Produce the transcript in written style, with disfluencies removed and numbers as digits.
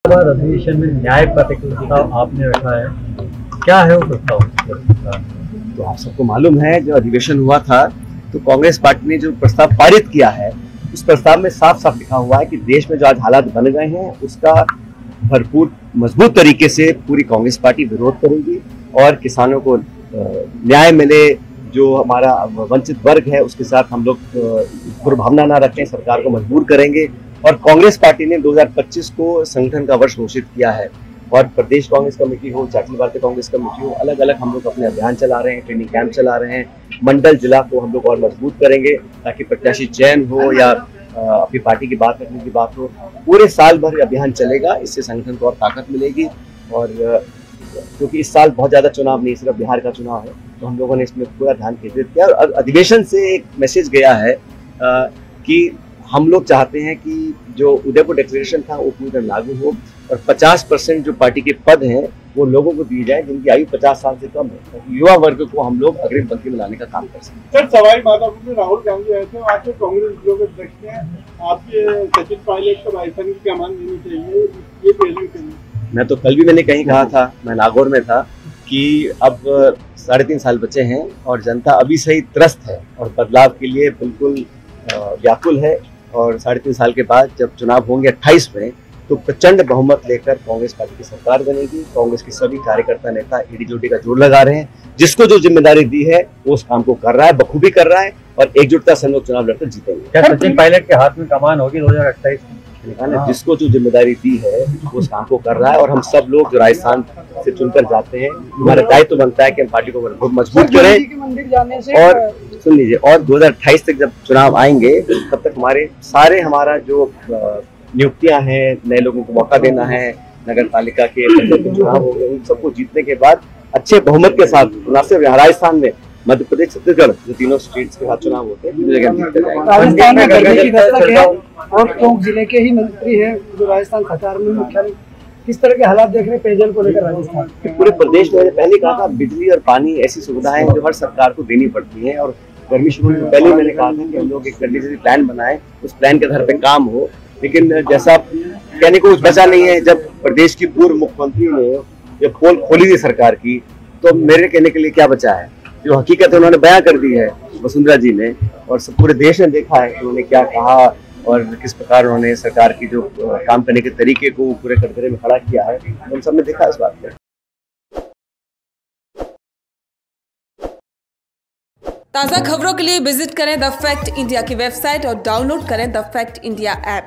अधिवेशन में न्याय पथ का प्रस्ताव आपने रखा है, क्या है वो प्रस्ताव? तो आप सबको मालूम है, जो अधिवेशन हुआ था तो कांग्रेस पार्टी ने जो प्रस्ताव पारित किया है, उस प्रस्ताव में साफ साफ लिखा हुआ है कि देश में जो आज हालात बन गए हैं उसका भरपूर मजबूत तरीके से पूरी कांग्रेस पार्टी विरोध करेगी और किसानों को न्याय मिले, जो हमारा वंचित वर्ग है उसके साथ हम लोग दुर्भावना ना रखें, सरकार को मजबूर करेंगे। और कांग्रेस पार्टी ने 2025 को संगठन का वर्ष घोषित किया है और प्रदेश कांग्रेस कमेटी हो, अखिल भारतीय कांग्रेस कमेटी हो, अलग अलग हम लोग अपने अभियान चला रहे हैं, ट्रेनिंग कैंप चला रहे हैं। मंडल जिला को हम लोग और मजबूत करेंगे ताकि प्रत्याशी चयन हो या अपनी पार्टी की बात रखने की बात हो, पूरे साल भर अभियान चलेगा। इससे संगठन को और ताकत मिलेगी और क्योंकि इस साल बहुत ज्यादा चुनाव नहीं, सिर्फ बिहार का चुनाव है, तो हम लोगों ने इसमें पूरा ध्यान केंद्रित किया। और अधिवेशन से एक मैसेज गया है कि हम लोग चाहते हैं कि जो उदयपुर डिक्लेरेशन था वो पूरी तरह लागू हो और 50% जो पार्टी के पद हैं वो लोगों को दिए जाए जिनकी आयु 50 साल से कम है, तो युवा वर्ग को हम लोग अग्रिम पंक्ति में लाने का काम कर सकते हैं। सर, सवाई माधोपुर में राहुल गांधी आए थे, वहाँ के कांग्रेस लोग अध्यक्ष हैं, आपके सचिन पायलट को राजस्थान की कमान देनी चाहिए, ये पहलू चाहिए। मैं तो कल भी मैंने कहीं कहा था, मैं नागौर में था, कि अब 3.5 साल बचे हैं और जनता अभी से ही त्रस्त है और बदलाव के लिए बिल्कुल व्याकुल है। और 3.5 साल के बाद जब चुनाव होंगे 28 में, तो प्रचंड बहुमत लेकर कांग्रेस पार्टी की सरकार बनेगी। कांग्रेस के सभी कार्यकर्ता नेता एडीजोडी का जोर लगा रहे हैं, जिसको जो जिम्मेदारी दी है वो उस काम को कर रहा है, बखूबी कर रहा है और एकजुटता से हम लोग चुनाव लड़कर जीतेंगे। क्या सचिन पायलट के हाथ में कमान होगी 2028 में? जिसको जो जिम्मेदारी दी है वो उस काम को कर रहा है और हम सब लोग जो राजस्थान से चुनकर जाते हैं, हमारा दायित्व बनता है कि हम पार्टी को मजबूत करें। और सुन लीजिए, और 2028 तक जब चुनाव आएंगे तब तक हमारा जो नियुक्तियां हैं, नए लोगों को मौका देना है, नगर पालिका के चुनाव होंगे, उन सबको जीतने के बाद अच्छे बहुमत के साथ न सिर्फ राजस्थान में, मध्य प्रदेश, छत्तीसगढ़, जो तीनों स्टेट्स के साथ चुनाव होते हैं, राजस्थान में गर्मी की दस्तक है और टोंक जिले के ही मंत्री हैं जो राजस्थान खचार में मुख्यालय, किस तरह के हालात देख रहे हैं पेयजल को लेकर राजस्थान? पूरे प्रदेश में पहले कहा था, बिजली और पानी ऐसी सुविधाएं जो हर सरकार को देनी पड़ती हैं और गर्मी शुरू होने से पहले मैंने कहा था कि हम लोग एक कंडीशनरी प्लान बनाएं, उस प्लान के आधार पे काम हो। लेकिन जैसा कहने को कुछ बचा नहीं है, जब प्रदेश की पूर्व मुख्यमंत्री ने जब पोल खोली थी सरकार की, तो मेरे कहने के लिए क्या बचा है? जो हकीकत है उन्होंने बयां कर दी है वसुंधरा जी ने, और सब पूरे देश ने देखा है कि उन्होंने क्या कहा और किस प्रकार उन्होंने सरकार की जो काम करने के तरीके को पूरे कटघरे में खड़ा किया है, हम सब ने देखा इस बात को। ताज़ा खबरों के लिए विजिट करें द फैक्ट इंडिया की वेबसाइट और डाउनलोड करें द फैक्ट इंडिया ऐप।